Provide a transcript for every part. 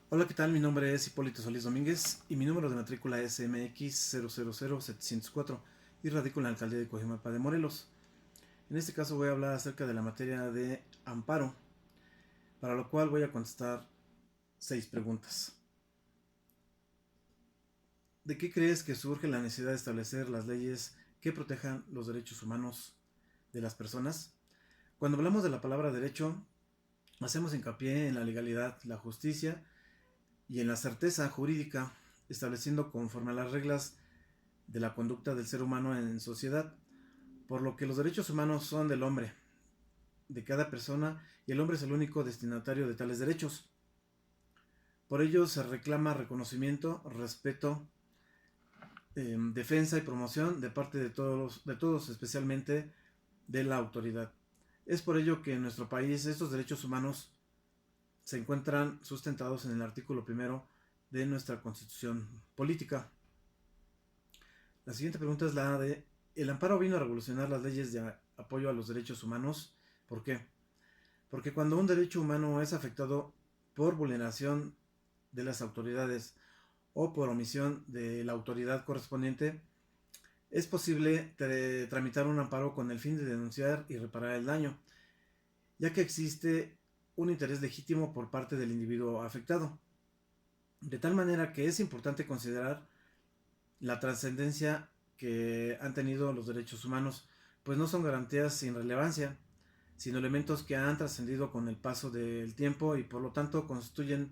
Hola, ¿qué tal? Mi nombre es Hipólito Solís Domínguez y mi número de matrícula es MX000704 y radico en la alcaldía de Coajimalpa de Morelos. En este caso voy a hablar acerca de la materia de amparo, para lo cual voy a contestar 6 preguntas. ¿De qué crees que surge la necesidad de establecer las leyes que protejan los derechos humanos de las personas? Cuando hablamos de la palabra derecho, hacemos hincapié en la legalidad, la justicia y en la certeza jurídica, estableciendo conforme a las reglas de la conducta del ser humano en sociedad, por lo que los derechos humanos son del hombre, de cada persona, y el hombre es el único destinatario de tales derechos. Por ello se reclama reconocimiento, respeto, defensa y promoción de parte de todos, especialmente de la autoridad. Es por ello que en nuestro país estos derechos humanos se encuentran sustentados en el artículo primero de nuestra Constitución Política. La siguiente pregunta es la de: ¿el amparo vino a revolucionar las leyes de apoyo a los derechos humanos? ¿Por qué? Porque cuando un derecho humano es afectado por vulneración de las autoridades o por omisión de la autoridad correspondiente, es posible tramitar un amparo con el fin de denunciar y reparar el daño, ya que existe un interés legítimo por parte del individuo afectado. De tal manera que es importante considerar la trascendencia que han tenido los derechos humanos, pues no son garantías sin relevancia, sino elementos que han trascendido con el paso del tiempo y por lo tanto constituyen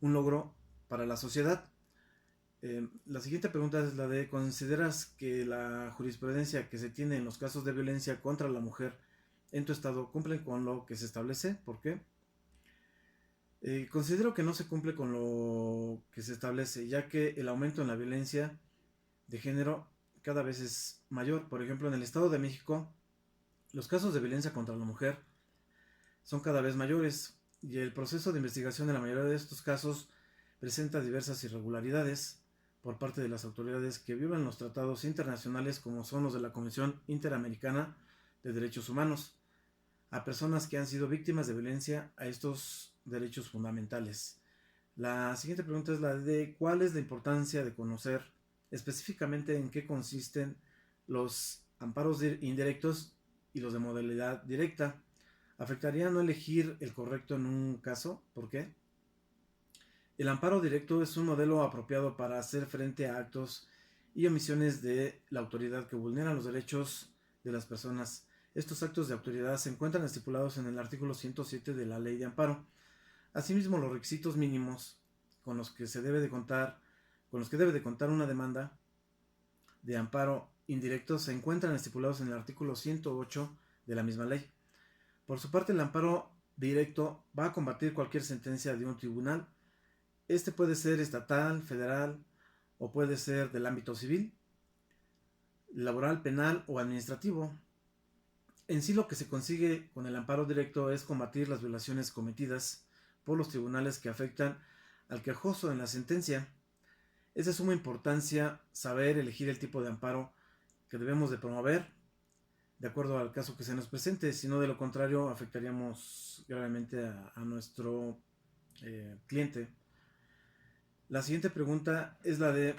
un logro para la sociedad. La siguiente pregunta es la de: ¿consideras que la jurisprudencia que se tiene en los casos de violencia contra la mujer en tu estado cumplen con lo que se establece? ¿Por qué? Considero que no se cumple con lo que se establece, ya que el aumento en la violencia de género cada vez es mayor. Por ejemplo, en el Estado de México, los casos de violencia contra la mujer son cada vez mayores y el proceso de investigación de la mayoría de estos casos presenta diversas irregularidades por parte de las autoridades que violan los tratados internacionales, como son los de la Convención Interamericana de Derechos Humanos, a personas que han sido víctimas de violencia a estos derechos fundamentales. La siguiente pregunta es la de: ¿cuál es la importancia de conocer específicamente en qué consisten los amparos indirectos y los de modalidad directa? ¿Afectaría no elegir el correcto en un caso? ¿Por qué? El amparo directo es un modelo apropiado para hacer frente a actos y omisiones de la autoridad que vulneran los derechos de las personas. Estos actos de autoridad se encuentran estipulados en el artículo 107 de la Ley de Amparo. Asimismo, los requisitos mínimos con los que se debe de contar, con los que debe de contar una demanda de amparo indirecto se encuentran estipulados en el artículo 108 de la misma ley. Por su parte, el amparo directo va a combatir cualquier sentencia de un tribunal. Este puede ser estatal, federal o puede ser del ámbito civil, laboral, penal o administrativo. En sí, lo que se consigue con el amparo directo es combatir las violaciones cometidas por los tribunales que afectan al quejoso en la sentencia. Es de suma importancia saber elegir el tipo de amparo que debemos de promover de acuerdo al caso que se nos presente, si no, de lo contrario afectaríamos gravemente a nuestro cliente. La siguiente pregunta es la de: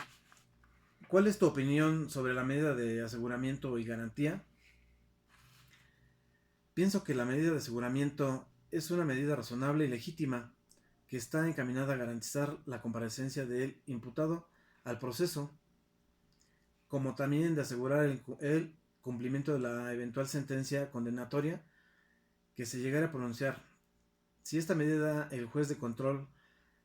¿cuál es tu opinión sobre la medida de aseguramiento y garantía? Pienso que la medida de aseguramiento es una medida razonable y legítima que está encaminada a garantizar la comparecencia del imputado al proceso, como también de asegurar el cumplimiento de la eventual sentencia condenatoria que se llegara a pronunciar. Si esta medida el juez de control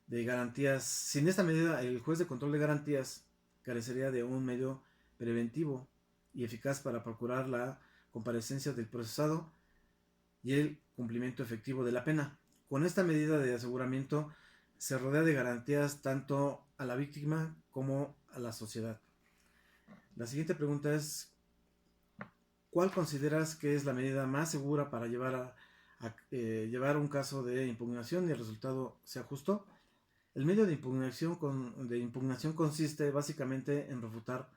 de garantías, sin esta medida el juez de control de garantías carecería de un medio preventivo y eficaz para procurar la comparecencia del procesado y el cumplimiento efectivo de la pena. Con esta medida de aseguramiento se rodea de garantías tanto a la víctima como a la sociedad. La siguiente pregunta es: ¿cuál consideras que es la medida más segura para llevar un caso de impugnación y el resultado sea justo? El medio de impugnación consiste básicamente en refutar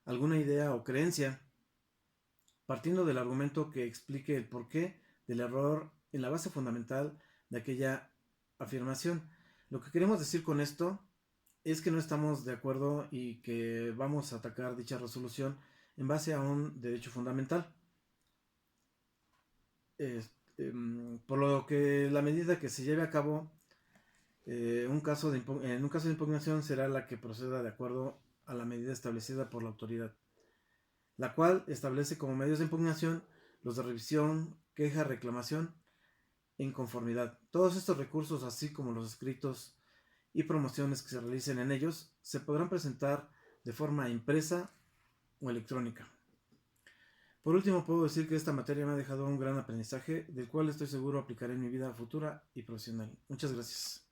alguna idea o creencia, partiendo del argumento que explique el porqué del error en la base fundamental de aquella afirmación. Lo que queremos decir con esto es que no estamos de acuerdo y que vamos a atacar dicha resolución en base a un derecho fundamental. Por lo que la medida que se lleve a cabo en un caso de impugnación será la que proceda de acuerdo a la medida establecida por la autoridad, la cual establece como medios de impugnación los de revisión, queja, reclamación e inconformidad. Todos estos recursos, así como los escritos y promociones que se realicen en ellos, se podrán presentar de forma impresa o electrónica. Por último, puedo decir que esta materia me ha dejado un gran aprendizaje, del cual estoy seguro aplicaré en mi vida futura y profesional. Muchas gracias.